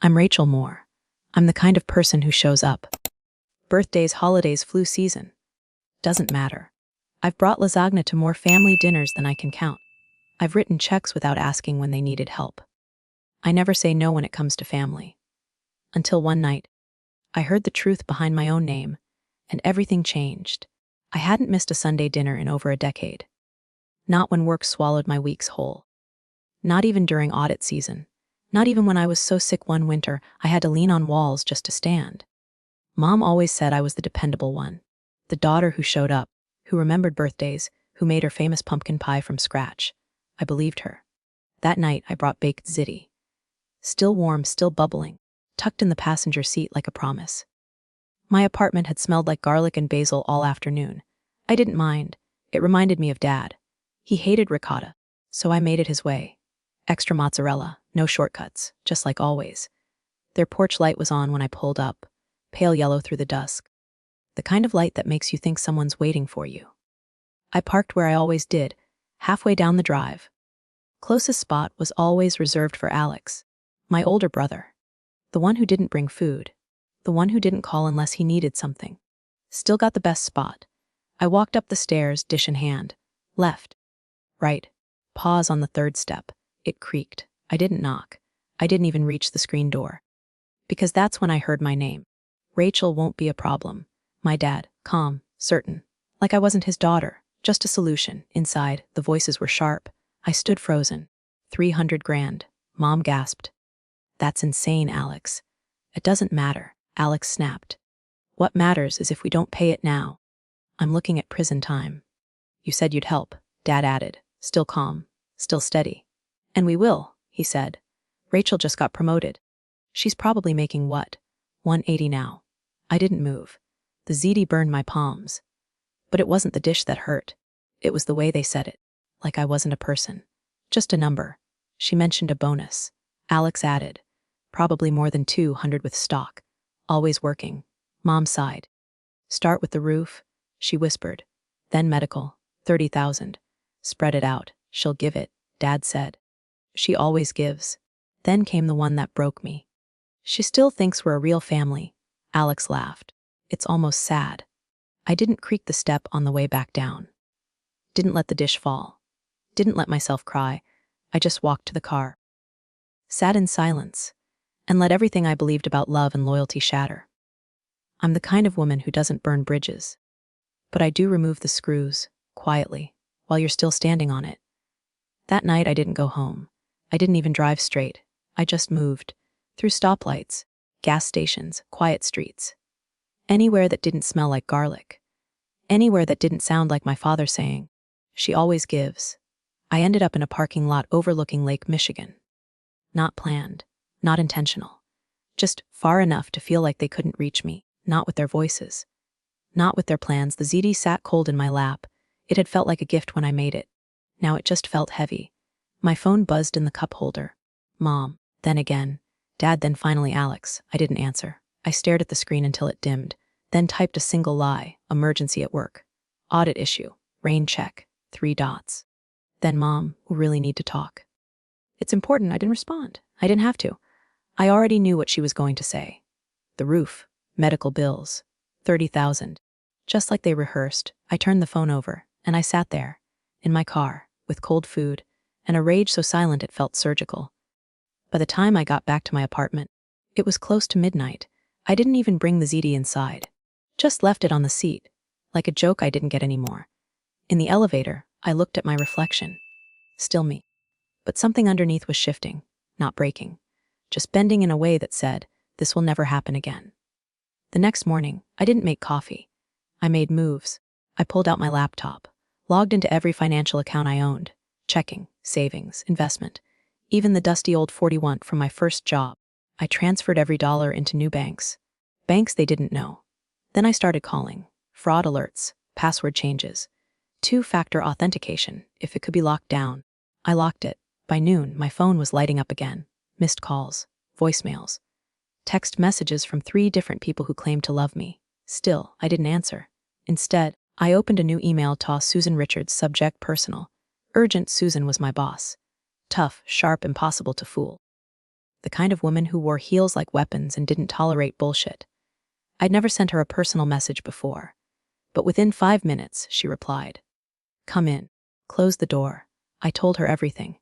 I'm Rachel Moore. I'm the kind of person who shows up. Birthdays, holidays, flu season. Doesn't matter. I've brought lasagna to more family dinners than I can count. I've written checks without asking when they needed help. I never say no when it comes to family. Until one night, I heard the truth behind my own name, and everything changed. I hadn't missed a Sunday dinner in over a decade. Not when work swallowed my weeks whole. Not even during audit season. Not even when I was so sick one winter I had to lean on walls just to stand. Mom always said I was the dependable one. The daughter who showed up, who remembered birthdays, who made her famous pumpkin pie from scratch. I believed her. That night I brought baked ziti. Still warm, still bubbling, tucked in the passenger seat like a promise. My apartment had smelled like garlic and basil all afternoon. I didn't mind. It reminded me of Dad. He hated ricotta, so I made it his way. Extra mozzarella, no shortcuts, just like always. Their porch light was on when I pulled up, pale yellow through the dusk. The kind of light that makes you think someone's waiting for you. I parked where I always did, halfway down the drive. Closest spot was always reserved for Alex, my older brother. The one who didn't bring food. The one who didn't call unless he needed something. Still got the best spot. I walked up the stairs, dish in hand. Left. Right. Pause on the third step. It creaked. I didn't knock. I didn't even reach the screen door. Because that's when I heard my name. Rachel won't be a problem. My dad, calm, certain. Like I wasn't his daughter. Just a solution. Inside, the voices were sharp. I stood frozen. 300 grand. Mom gasped. That's insane, Alex. It doesn't matter. Alex snapped. What matters is if we don't pay it now. I'm looking at prison time. You said you'd help, Dad added, still calm, still steady. And we will, he said. Rachel just got promoted. She's probably making what? 180 now. I didn't move. The ziti burned my palms. But it wasn't the dish that hurt. It was the way they said it. Like I wasn't a person. Just a number. She mentioned a bonus. Alex added. Probably more than 200 with stock. Always working. Mom sighed. Start with the roof, she whispered. Then medical. 30,000. Spread it out. She'll give it, Dad said. She always gives. Then came the one that broke me. She still thinks we're a real family. Alex laughed. It's almost sad. I didn't creak the step on the way back down. Didn't let the dish fall. Didn't let myself cry. I just walked to the car. Sat in silence. And let everything I believed about love and loyalty shatter. I'm the kind of woman who doesn't burn bridges. But I do remove the screws, quietly, while you're still standing on it. That night I didn't go home. I didn't even drive straight. I just moved. Through stoplights, gas stations, quiet streets. Anywhere that didn't smell like garlic. Anywhere that didn't sound like my father saying, she always gives. I ended up in a parking lot overlooking Lake Michigan. Not planned. Not intentional. Just far enough to feel like they couldn't reach me, not with their voices. Not with their plans. The ziti sat cold in my lap. It had felt like a gift when I made it. Now it just felt heavy. My phone buzzed in the cup holder. Mom, then again. Dad, then finally Alex. I didn't answer. I stared at the screen until it dimmed, then typed a single lie, emergency at work. Audit issue, rain check, 3 dots. Then Mom, we really need to talk. It's important, I didn't respond. I didn't have to. I already knew what she was going to say. The roof, medical bills, 30,000. Just like they rehearsed, I turned the phone over, and I sat there, in my car, with cold food, and a rage so silent it felt surgical. By the time I got back to my apartment, it was close to midnight. I didn't even bring the ziti inside. Just left it on the seat, like a joke I didn't get anymore. In the elevator, I looked at my reflection. Still me. But something underneath was shifting, not breaking. Just bending in a way that said, this will never happen again. The next morning, I didn't make coffee. I made moves. I pulled out my laptop, logged into every financial account I owned, checking, savings, investment, even the dusty old 41 from my first job. I transferred every dollar into new banks. Banks they didn't know. Then I started calling. Fraud alerts, password changes, 2-factor authentication, if it could be locked down. I locked it. By noon, my phone was lighting up again. Missed calls, voicemails, text messages from 3 different people who claimed to love me. Still, I didn't answer. Instead, I opened a new email to Susan Richards, subject personal. Urgent. Susan was my boss. Tough, sharp, impossible to fool. the kind of woman who wore heels like weapons and didn't tolerate bullshit. I'd never sent her a personal message before, but within 5 minutes, she replied. Come in. Close the door. I told her everything.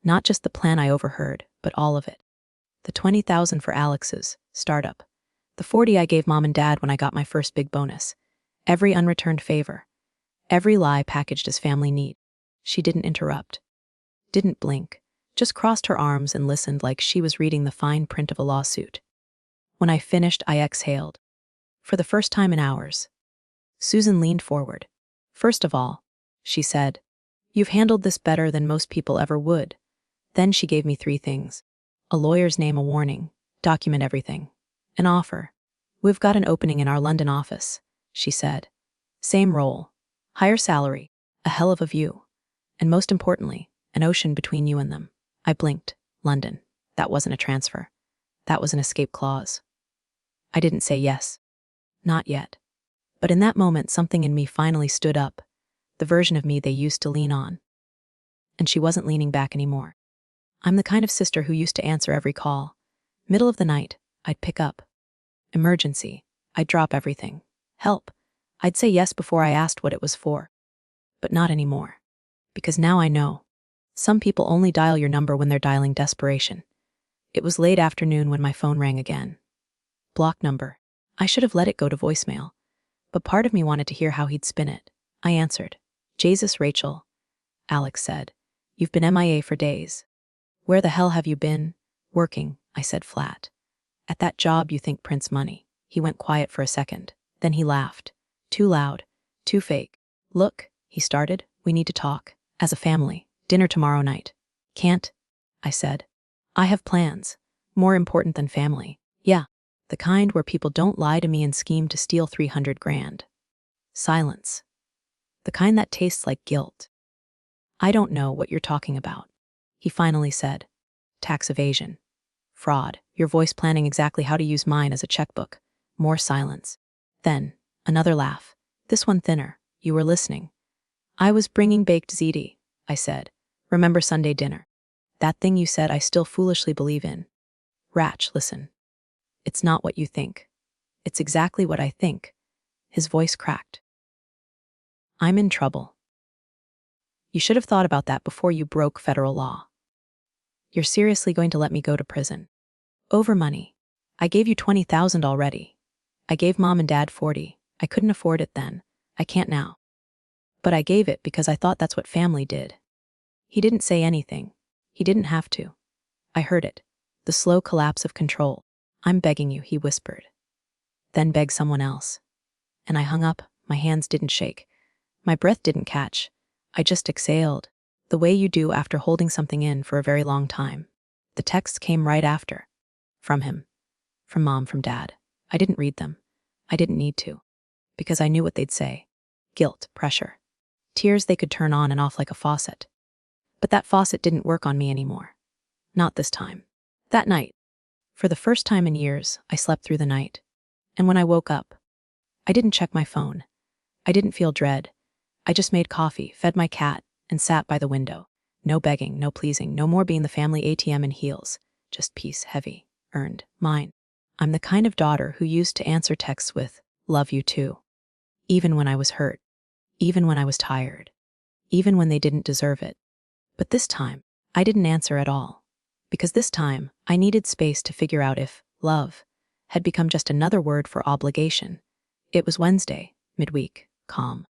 Not just the plan I overheard, but all of it. The $20,000 for Alex's startup. The $40,000 I gave mom and dad when I got my first big bonus. Every unreturned favor. Every lie packaged as family need. She didn't interrupt. Didn't blink. Just crossed her arms and listened like she was reading the fine print of a lawsuit. When I finished, I exhaled. For the first time in hours. Susan leaned forward. First of all, she said, you've handled this better than most people ever would. Then she gave me 3 things. A lawyer's name, a warning, document everything. An offer. We've got an opening in our London office, she said. Same role. Higher salary. A hell of a view. And most importantly, an ocean between you and them. I blinked. London. That wasn't a transfer. That was an escape clause. I didn't say yes. Not yet. But in that moment, something in me finally stood up. The version of me they used to lean on. And she wasn't leaning back anymore. I'm the kind of sister who used to answer every call. Middle of the night, I'd pick up. Emergency. I'd drop everything. Help. I'd say yes before I asked what it was for. But not anymore. Because now I know. Some people only dial your number when they're dialing desperation. It was late afternoon when my phone rang again. Block number. I should have let it go to voicemail. But part of me wanted to hear how he'd spin it. I answered. Jesus, Rachel. Alex said. You've been MIA for days. Where the hell have you been? Working, I said flat. At that job you think prints money. He went quiet for a second. Then he laughed. Too loud. Too fake. Look, he started. We need to talk. As a family. Dinner tomorrow night. Can't, I said. I have plans. More important than family. Yeah. The kind where people don't lie to me and scheme to steal 300 grand. Silence. The kind that tastes like guilt. I don't know what you're talking about. He finally said. Tax evasion. Fraud. Your voice planning exactly how to use mine as a checkbook. More silence. Then, another laugh. This one thinner. You were listening. I was bringing baked ziti, I said. Remember Sunday dinner? That thing you said I still foolishly believe in. Ratch, listen. It's not what you think. It's exactly what I think. His voice cracked. I'm in trouble. You should have thought about that before you broke federal law. You're seriously going to let me go to prison? Over money. I gave you 20,000 already. I gave mom and dad 40. I couldn't afford it then. I can't now. But I gave it because I thought that's what family did. He didn't say anything. He didn't have to. I heard it. The slow collapse of control. I'm begging you, he whispered. Then beg someone else. And I hung up. My hands didn't shake. My breath didn't catch. I just exhaled, the way you do after holding something in for a very long time. The texts came right after. From him. From mom, from dad. I didn't read them. I didn't need to. Because I knew what they'd say. Guilt, pressure. Tears they could turn on and off like a faucet. But that faucet didn't work on me anymore. Not this time. That night. For the first time in years, I slept through the night. And when I woke up, I didn't check my phone. I didn't feel dread. I just made coffee, fed my cat, and sat by the window. No begging, no pleasing, no more being the family ATM in heels. Just peace, heavy, earned, mine. I'm the kind of daughter who used to answer texts with, love you too. Even when I was hurt. Even when I was tired. Even when they didn't deserve it. But this time, I didn't answer at all. Because this time, I needed space to figure out if love had become just another word for obligation. It was Wednesday, midweek, calm.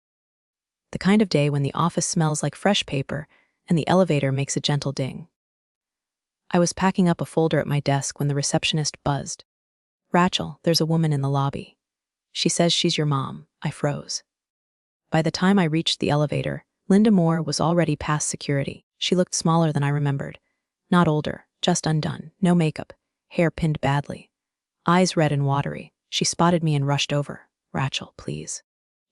The kind of day when the office smells like fresh paper and the elevator makes a gentle ding. I was packing up a folder at my desk when the receptionist buzzed. Rachel, there's a woman in the lobby. She says she's your mom. I froze. By the time I reached the elevator, Linda Moore was already past security. She looked smaller than I remembered. Not older, just undone, no makeup, hair pinned badly. Eyes red and watery. She spotted me and rushed over. Rachel, please.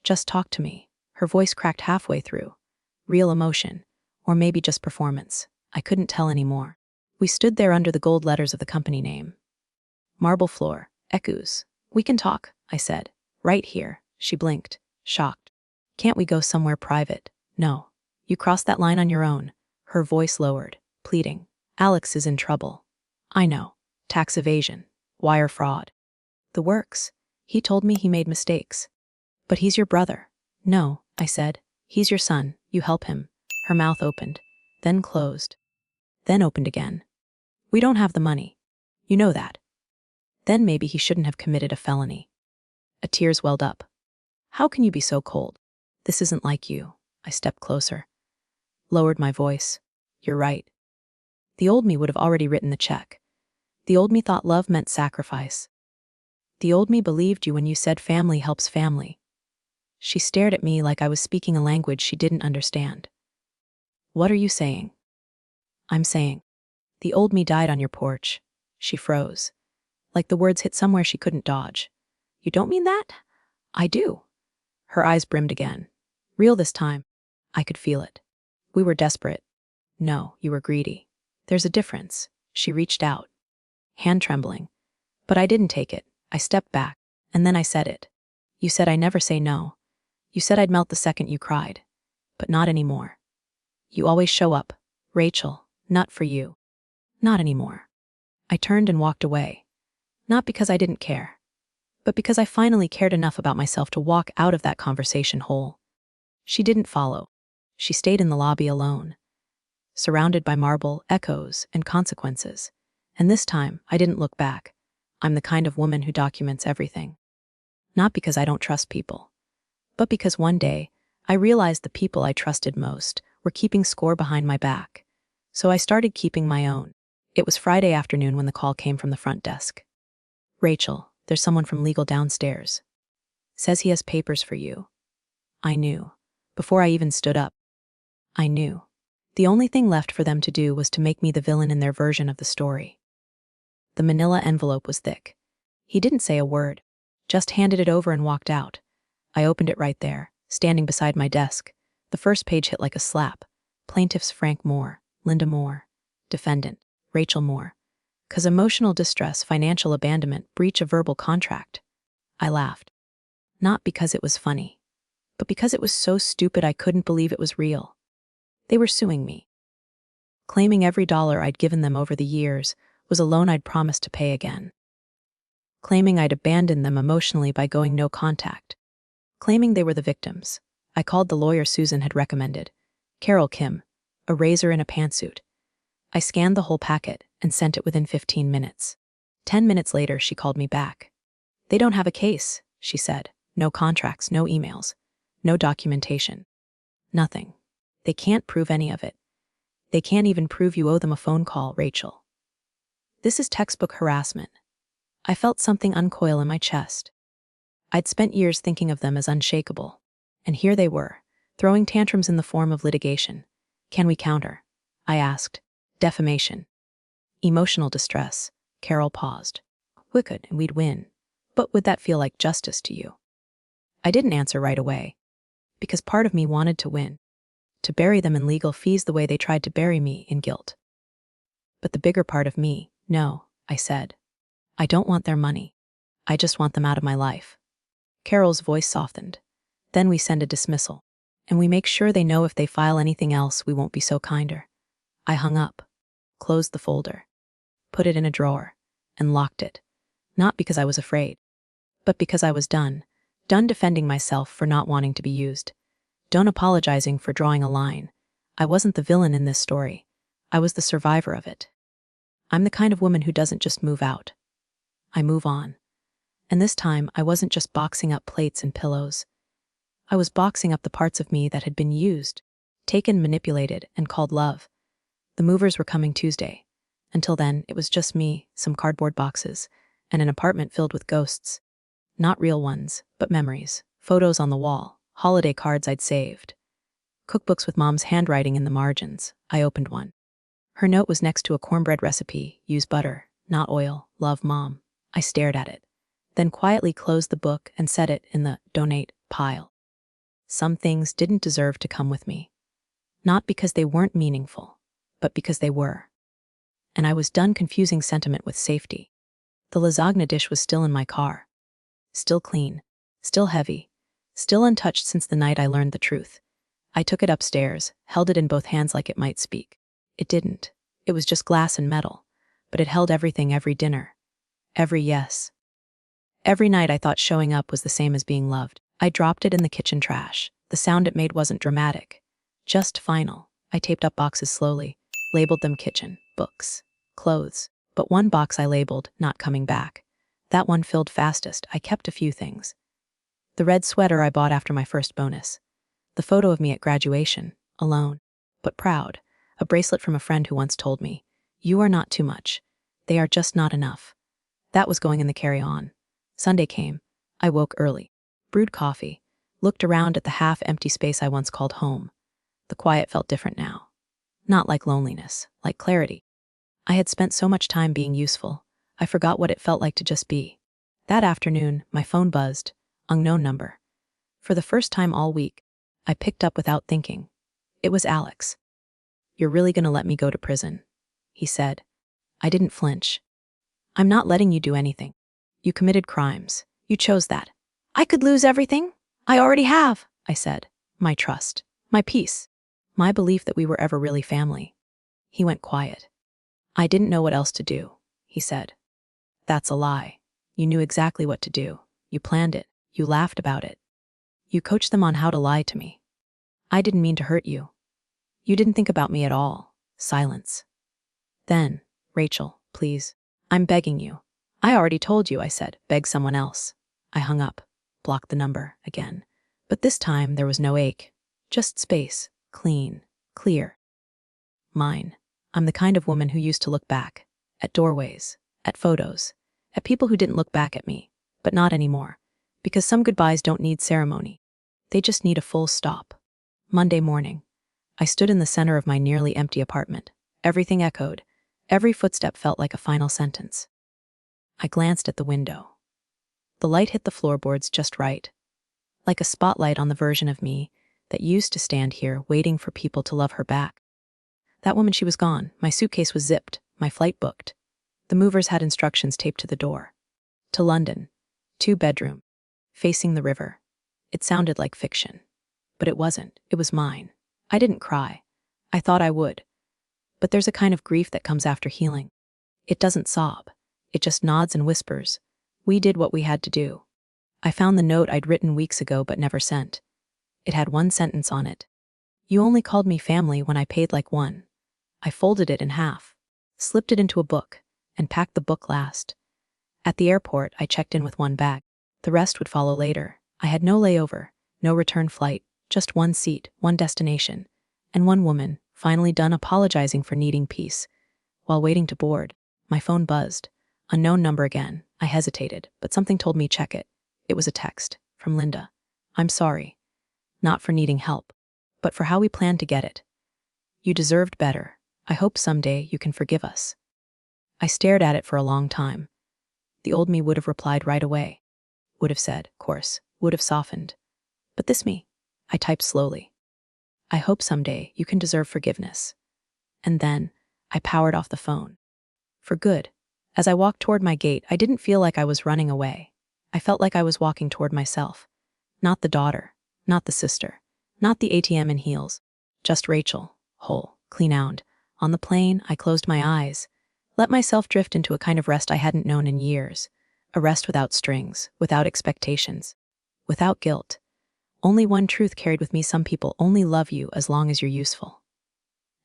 Just talk to me. Her voice cracked halfway through. Real emotion. Or maybe just performance. I couldn't tell anymore. We stood there under the gold letters of the company name. Marble floor. Echoes. We can talk, I said. Right here. She blinked, shocked. Can't we go somewhere private? No. You crossed that line on your own. Her voice lowered, pleading. Alex is in trouble. I know. tax evasion, wire fraud. The works. He told me he made mistakes. But he's your brother. No, I said. He's your son. You help him. Her mouth opened, then closed, then opened again. We don't have the money. You know that. Then maybe he shouldn't have committed a felony. A tears welled up. How can you be so cold? This isn't like you. I stepped closer. Lowered my voice. You're right. The old me would have already written the check. The old me thought love meant sacrifice. The old me believed you when you said family helps family. She stared at me like I was speaking a language she didn't understand. What are you saying? I'm saying, the old me died on your porch. She froze. Like the words hit somewhere she couldn't dodge. You don't mean that? I do. Her eyes brimmed again. Real this time. I could feel it. We were desperate. No, you were greedy. There's a difference. She reached out, hand trembling. But I didn't take it. I stepped back, and then I said it. You said I never say no. You said I'd melt the second you cried. But not anymore. You always show up, Rachel, not for you. Not anymore. I turned and walked away. Not because I didn't care, but because I finally cared enough about myself to walk out of that conversation whole. She didn't follow. She stayed in the lobby alone, surrounded by marble, echoes, and consequences. And this time, I didn't look back. I'm the kind of woman who documents everything. Not because I don't trust people, but because one day, I realized the people I trusted most were keeping score behind my back. So I started keeping my own. It was Friday afternoon when the call came from the front desk. Rachel, there's someone from legal downstairs. Says he has papers for you. I knew. Before I even stood up. I knew. The only thing left for them to do was to make me the villain in their version of the story. The manila envelope was thick. He didn't say a word, just handed it over and walked out. I opened it right there, standing beside my desk. The first page hit like a slap. Plaintiffs Frank Moore, Linda Moore. Defendant, Rachel Moore. Cause emotional distress, financial abandonment, breach of verbal contract. I laughed. Not because it was funny, but because it was so stupid I couldn't believe it was real. They were suing me. Claiming every dollar I'd given them over the years was a loan I'd promised to pay again. Claiming I'd abandoned them emotionally by going no contact. Claiming they were the victims. I called the lawyer Susan had recommended. Carol Kim, a razor in a pantsuit. I scanned the whole packet and sent it within 15 minutes. 10 minutes later, she called me back. They don't have a case, she said. No contracts, no emails, no documentation. Nothing. They can't prove any of it. They can't even prove you owe them a phone call, Rachel. This is textbook harassment. I felt something uncoil in my chest. I'd spent years thinking of them as unshakable. And here they were, throwing tantrums in the form of litigation. Can we counter? I asked. Defamation. Emotional distress. Carol paused. We could, and we'd win. But would that feel like justice to you? I didn't answer right away. Because part of me wanted to win. To bury them in legal fees the way they tried to bury me in guilt. But the bigger part of me, no, I said. I don't want their money. I just want them out of my life. Carol's voice softened. Then we send a dismissal. And we make sure they know if they file anything else we won't be so kinder. I hung up, closed the folder, put it in a drawer, and locked it. Not because I was afraid, but because I was done. Done defending myself for not wanting to be used. Done apologizing for drawing a line. I wasn't the villain in this story. I was the survivor of it. I'm the kind of woman who doesn't just move out. I move on. And this time, I wasn't just boxing up plates and pillows. I was boxing up the parts of me that had been used, taken, manipulated, and called love. The movers were coming Tuesday. Until then, it was just me, some cardboard boxes, and an apartment filled with ghosts. Not real ones, but memories, photos on the wall, holiday cards I'd saved. Cookbooks with Mom's handwriting in the margins. I opened one. Her note was next to a cornbread recipe. Use butter, not oil. Love, Mom. I stared at it, then quietly closed the book and set it in the donate pile. Some things didn't deserve to come with me. Not because they weren't meaningful, but because they were. And I was done confusing sentiment with safety. The lasagna dish was still in my car. Still clean, still heavy, still untouched since the night I learned the truth. I took it upstairs, held it in both hands like it might speak. It didn't. It was just glass and metal. but it held everything, every dinner, every yes. Every night I thought showing up was the same as being loved. I dropped it in the kitchen trash. The sound it made wasn't dramatic, just final. I taped up boxes slowly, labeled them kitchen, books, clothes. But one box I labeled, not coming back. That one filled fastest. I kept a few things. The red sweater I bought after my first bonus. The photo of me at graduation, alone, but proud. A bracelet from a friend who once told me, "You are not too much. They are just not enough." That was going in the carry-on. Sunday came. I woke early, brewed coffee, looked around at the half-empty space I once called home. The quiet felt different now. Not like loneliness, like clarity. I had spent so much time being useful, I forgot what it felt like to just be. That afternoon, my phone buzzed, unknown number. For the first time all week, I picked up without thinking. It was Alex. "You're really gonna let me go to prison?" he said. I didn't flinch. "I'm not letting you do anything. You committed crimes. You chose that." "I could lose everything. I already have," I said. My trust, my peace, my belief that we were ever really family. He went quiet. "I didn't know what else to do," he said. "That's a lie. You knew exactly what to do. You planned it. You laughed about it. You coached them on how to lie to me. I didn't mean to hurt you. You didn't think about me at all." Silence. Then, "Rachel, please. I'm begging you." "I already told you," I said. "Beg someone else." I hung up, blocked the number again. But this time there was no ache. Just space. Clean. Clear. Mine. I'm the kind of woman who used to look back. At doorways. At photos. At people who didn't look back at me. But not anymore. Because some goodbyes don't need ceremony. They just need a full stop. Monday morning. I stood in the center of my nearly empty apartment. Everything echoed. Every footstep felt like a final sentence. I glanced at the window. The light hit the floorboards just right. Like a spotlight on the version of me that used to stand here waiting for people to love her back. That woman, she was gone. My suitcase was zipped, my flight booked. The movers had instructions taped to the door. To London. 2-bedroom. Facing the river. It sounded like fiction. But it wasn't. It was mine. I didn't cry. I thought I would. But there's a kind of grief that comes after healing. It doesn't sob. It just nods and whispers. We did what we had to do. I found the note I'd written weeks ago but never sent. It had one sentence on it. "You only called me family when I paid like one." I folded it in half, slipped it into a book, and packed the book last. At the airport, I checked in with one bag. The rest would follow later. I had no layover, no return flight, just one seat, one destination, and one woman, finally done apologizing for needing peace. While waiting to board, my phone buzzed. Unknown number again. I hesitated, but something told me check it. It was a text from Linda. "I'm sorry. Not for needing help, but for how we planned to get it. You deserved better. I hope someday you can forgive us." I stared at it for a long time. The old me would have replied right away. Would have said, course, would have softened. But this me, I typed slowly. "I hope someday you can deserve forgiveness." And then, I powered off the phone. For good. As I walked toward my gate, I didn't feel like I was running away. I felt like I was walking toward myself. Not the daughter, not the sister, not the ATM in heels. Just Rachel, whole, clean-owned. On the plane, I closed my eyes, let myself drift into a kind of rest I hadn't known in years. A rest without strings, without expectations, without guilt. Only one truth carried with me: some people only love you as long as you're useful.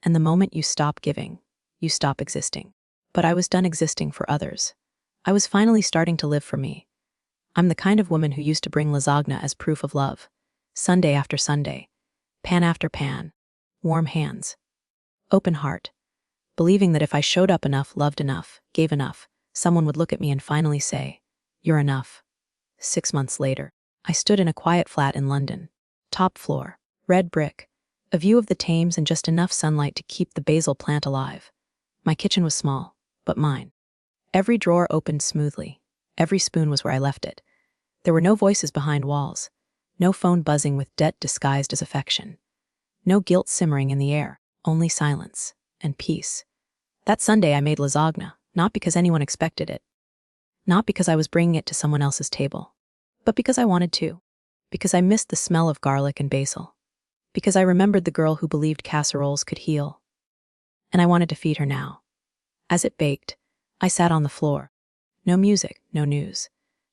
And the moment you stop giving, you stop existing. But I was done existing for others. I was finally starting to live for me. I'm the kind of woman who used to bring lasagna as proof of love. Sunday after Sunday. Pan after pan. Warm hands. Open heart. Believing that if I showed up enough, loved enough, gave enough, someone would look at me and finally say, "You're enough." 6 months later, I stood in a quiet flat in London. Top floor. Red brick. A view of the Thames and just enough sunlight to keep the basil plant alive. My kitchen was small, but mine. Every drawer opened smoothly. Every spoon was where I left it. There were no voices behind walls. No phone buzzing with debt disguised as affection. No guilt simmering in the air. Only silence and peace. That Sunday I made lasagna, not because anyone expected it. Not because I was bringing it to someone else's table. But because I wanted to. Because I missed the smell of garlic and basil. Because I remembered the girl who believed casseroles could heal. And I wanted to feed her now. As it baked, I sat on the floor. No music, no news.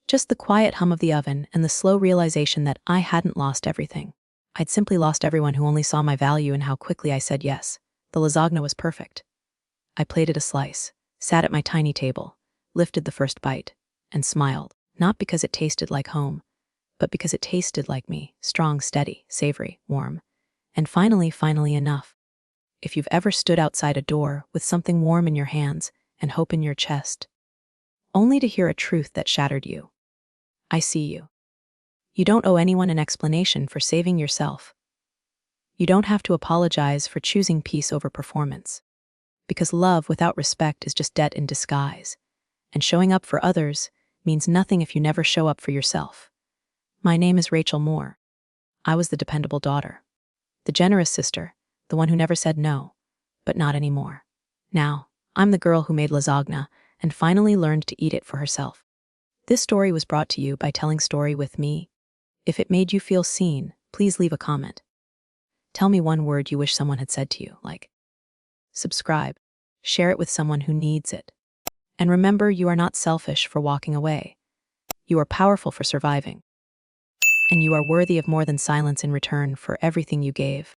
Just the quiet hum of the oven and the slow realization that I hadn't lost everything. I'd simply lost everyone who only saw my value in how quickly I said yes. The lasagna was perfect. I plated a slice, sat at my tiny table, lifted the first bite, and smiled, not because it tasted like home, but because it tasted like me, strong, steady, savory, warm. And finally enough. If you've ever stood outside a door with something warm in your hands and hope in your chest, only to hear a truth that shattered you. I see you. You don't owe anyone an explanation for saving yourself. You don't have to apologize for choosing peace over performance. Because love without respect is just debt in disguise. And showing up for others means nothing if you never show up for yourself. My name is Rachel Moore. I was the dependable daughter. The generous sister, the one who never said no, but not anymore. Now, I'm the girl who made lasagna and finally learned to eat it for herself. This story was brought to you by Telling Story with me. If it made you feel seen, please leave a comment. Tell me one word you wish someone had said to you, like subscribe, share it with someone who needs it. And remember, you are not selfish for walking away. You are powerful for surviving. And you are worthy of more than silence in return for everything you gave.